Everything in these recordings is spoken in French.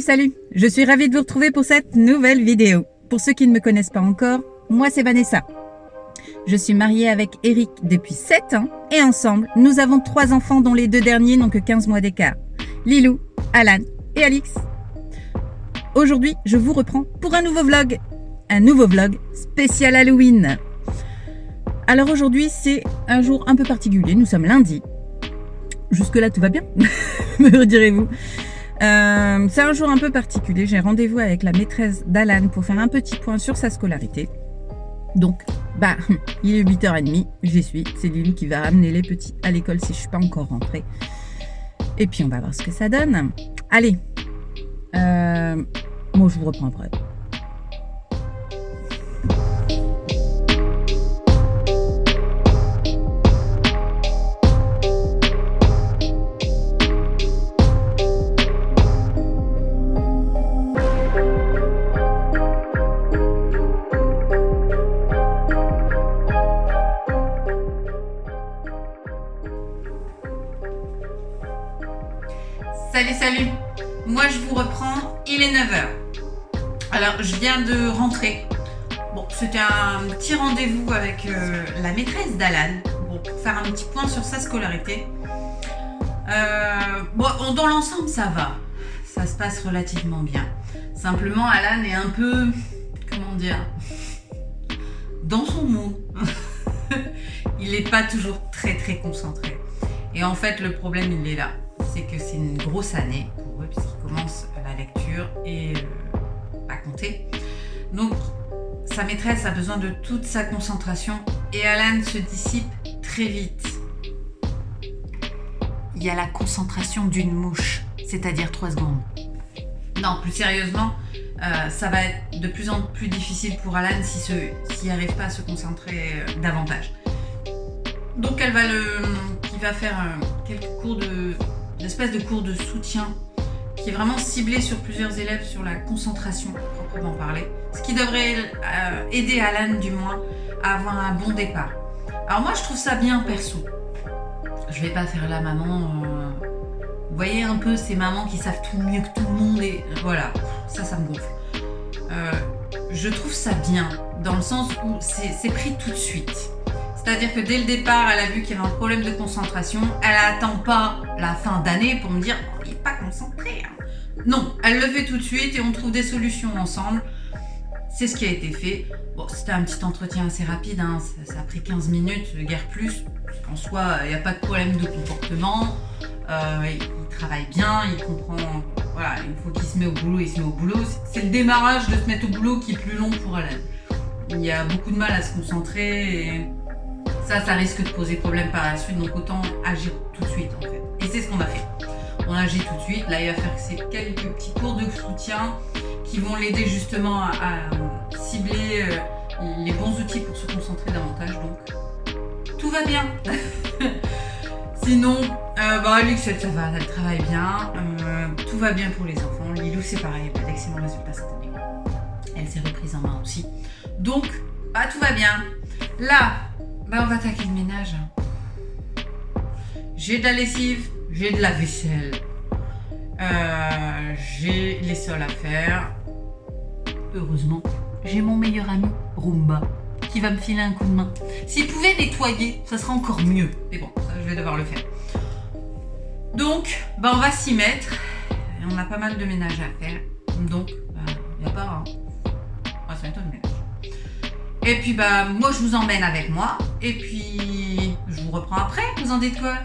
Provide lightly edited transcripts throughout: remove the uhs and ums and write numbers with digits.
Salut, je suis ravie de vous retrouver pour cette nouvelle vidéo. Pour ceux qui ne me connaissent pas encore, moi c'est Vanessa. Je suis mariée avec Eric depuis 7 ans et ensemble, nous avons 3 enfants dont les 2 derniers n'ont que 15 mois d'écart. Lilou, Alan et Alix. Aujourd'hui, je vous reprends pour un nouveau vlog spécial Halloween. Alors aujourd'hui, c'est un jour un peu particulier, nous sommes lundi. Jusque-là, tout va bien, me direz-vous. C'est un jour un peu particulier, j'ai rendez-vous avec la maîtresse d'Alan pour faire un petit point sur sa scolarité. Donc, il est 8h30, j'y suis, c'est Lilou qui va ramener les petits à l'école si je suis pas encore rentrée. Et puis on va voir ce que ça donne. Allez, moi je vous reprends après. Salut, moi je vous reprends, il est 9h. Alors je viens de rentrer. Bon, c'était un petit rendez-vous avec la maîtresse d'Alan pour faire un petit point sur sa scolarité. Dans l'ensemble ça va, ça se passe relativement bien. Simplement Alan est un peu, dans son monde. Il n'est pas toujours très concentré. Et en fait le problème il est là. C'est que c'est une grosse année pour eux puisqu'ils commencent la lecture et à compter. Donc sa maîtresse a besoin de toute sa concentration et Alan se dissipe très vite. Il y a la concentration d'une mouche, c'est-à-dire 3 secondes. Non, plus sérieusement, ça va être de plus en plus difficile pour Alan s'il n'arrive pas à se concentrer davantage. Donc il va faire quelques cours une espèce de cours de soutien qui est vraiment ciblé sur plusieurs élèves sur la concentration proprement parler, ce qui devrait aider Alan du moins à avoir un bon départ. Alors moi je trouve ça bien perso. Je vais pas faire la maman, vous voyez un peu ces mamans qui savent tout mieux que tout le monde et voilà, ça me gonfle. Je trouve ça bien dans le sens où c'est pris tout de suite. C'est-à-dire que dès le départ, elle a vu qu'il y avait un problème de concentration. Elle n'attend pas la fin d'année pour me dire oh, « il n'est pas concentré hein. ». Non, elle le fait tout de suite et on trouve des solutions ensemble. C'est ce qui a été fait. Bon, c'était un petit entretien assez rapide, hein. Ça a pris 15 minutes, guère plus. En soi, il n'y a pas de problème de comportement. Il travaille bien, il comprend. Voilà, une fois qu'il se met au boulot, il se met au boulot. C'est le démarrage de se mettre au boulot qui est plus long pour Alan. Il y a beaucoup de mal à se concentrer et ça risque de poser problème par la suite, donc autant agir tout de suite en fait. Et c'est ce qu'on a fait. On agit tout de suite. Là, il va faire ces quelques petits cours de soutien qui vont l'aider justement à cibler les bons outils pour se concentrer davantage. Donc, tout va bien. Sinon, Alix, ça va, elle travaille bien. Tout va bien pour les enfants. Lilou, c'est pareil, elle a d'excellents résultats cette année. Elle s'est reprise en main aussi. Donc, tout va bien. Là, on va attaquer le ménage. J'ai de la lessive, j'ai de la vaisselle, j'ai les sols à faire. Heureusement, j'ai mon meilleur ami, Roomba, qui va me filer un coup de main. S'il pouvait nettoyer, ça serait encore mieux. Mais bon, ça, je vais devoir le faire. Donc, on va s'y mettre. On a pas mal de ménage à faire. Donc, il n'y a pas... ça m'étonne le ménage. Et puis moi je vous emmène avec moi et puis je vous reprends après, vous en dites quoi?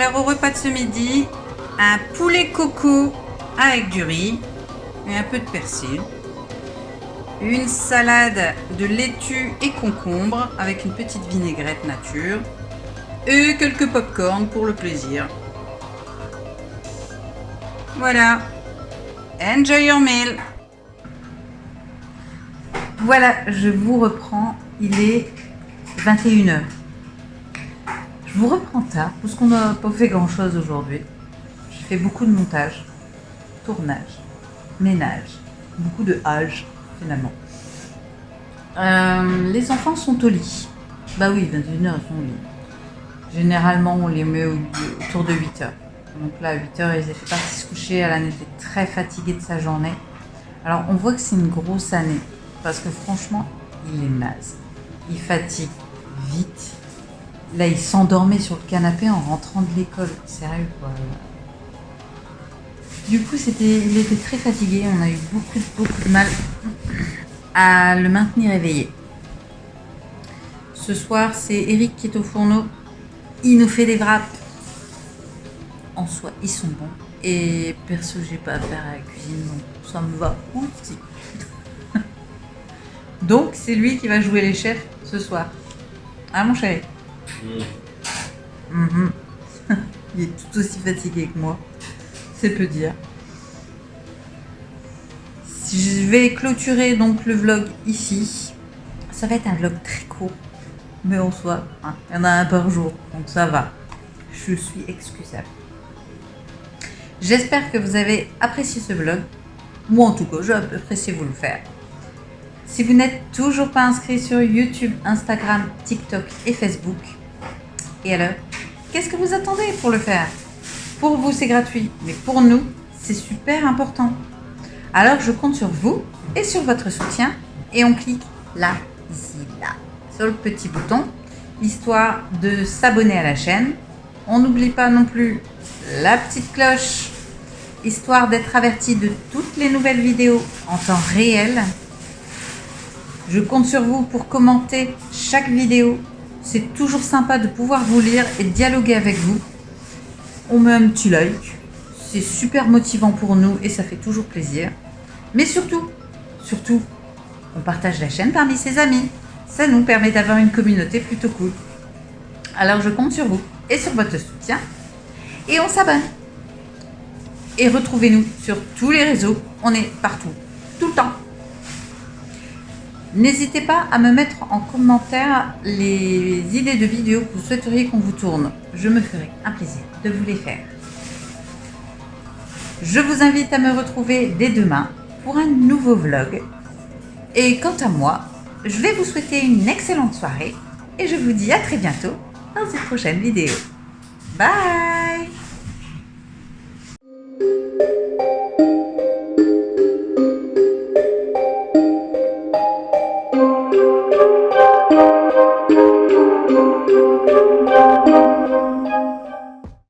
Alors au repas de ce midi, un poulet coco avec du riz et un peu de persil. Une salade de laitue et concombre avec une petite vinaigrette nature. Et quelques pop-corn pour le plaisir. Voilà. Enjoy your meal. Voilà, je vous reprends. Il est 21h. Je vous reprends tard parce qu'on n'a pas fait grand-chose aujourd'hui. J'ai fait beaucoup de montage, tournage, ménage, beaucoup de âge finalement. Les enfants sont au lit. Bah oui, 21h, ils sont au lit. Généralement, on les met autour de 8h. Donc là, à 8h, ils étaient partis se coucher. Alan était très fatigué de sa journée. Alors, on voit que c'est une grosse année. Parce que franchement, il est naze. Il fatigue vite. Là, il s'endormait sur le canapé en rentrant de l'école. Sérieux, quoi. Du coup, il était très fatigué. On a eu beaucoup de mal à le maintenir éveillé. Ce soir, c'est Eric qui est au fourneau. Il nous fait des wraps. En soi, ils sont bons. Et perso, j'ai pas à faire à la cuisine, donc ça me va aussi. Donc, c'est lui qui va jouer les chefs ce soir. Ah, mon chéri. Il est tout aussi fatigué que moi. C'est peu dire. Je vais clôturer donc le vlog ici. Ça va être un vlog très court. Mais en soi, il y en a un par jour. Donc ça va. Je suis excusable. J'espère que vous avez apprécié ce vlog. Moi en tout cas, j'ai apprécié vous le faire. Si vous n'êtes toujours pas inscrit sur YouTube, Instagram, TikTok et Facebook, et alors, qu'est-ce que vous attendez pour le faire? Pour vous, c'est gratuit, mais pour nous, c'est super important. Alors, je compte sur vous et sur votre soutien, et on clique là, ici, là, sur le petit bouton, histoire de s'abonner à la chaîne. On n'oublie pas non plus la petite cloche, histoire d'être averti de toutes les nouvelles vidéos en temps réel. Je compte sur vous pour commenter chaque vidéo. C'est toujours sympa de pouvoir vous lire et dialoguer avec vous. On met un petit like. C'est super motivant pour nous et ça fait toujours plaisir. Mais surtout, on partage la chaîne parmi ses amis. Ça nous permet d'avoir une communauté plutôt cool. Alors je compte sur vous et sur votre soutien. Et on s'abonne. Et retrouvez-nous sur tous les réseaux. On est partout, tout le temps. N'hésitez pas à me mettre en commentaire les idées de vidéos que vous souhaiteriez qu'on vous tourne. Je me ferai un plaisir de vous les faire. Je vous invite à me retrouver dès demain pour un nouveau vlog. Et quant à moi, je vais vous souhaiter une excellente soirée et je vous dis à très bientôt dans une prochaine vidéo. Bye!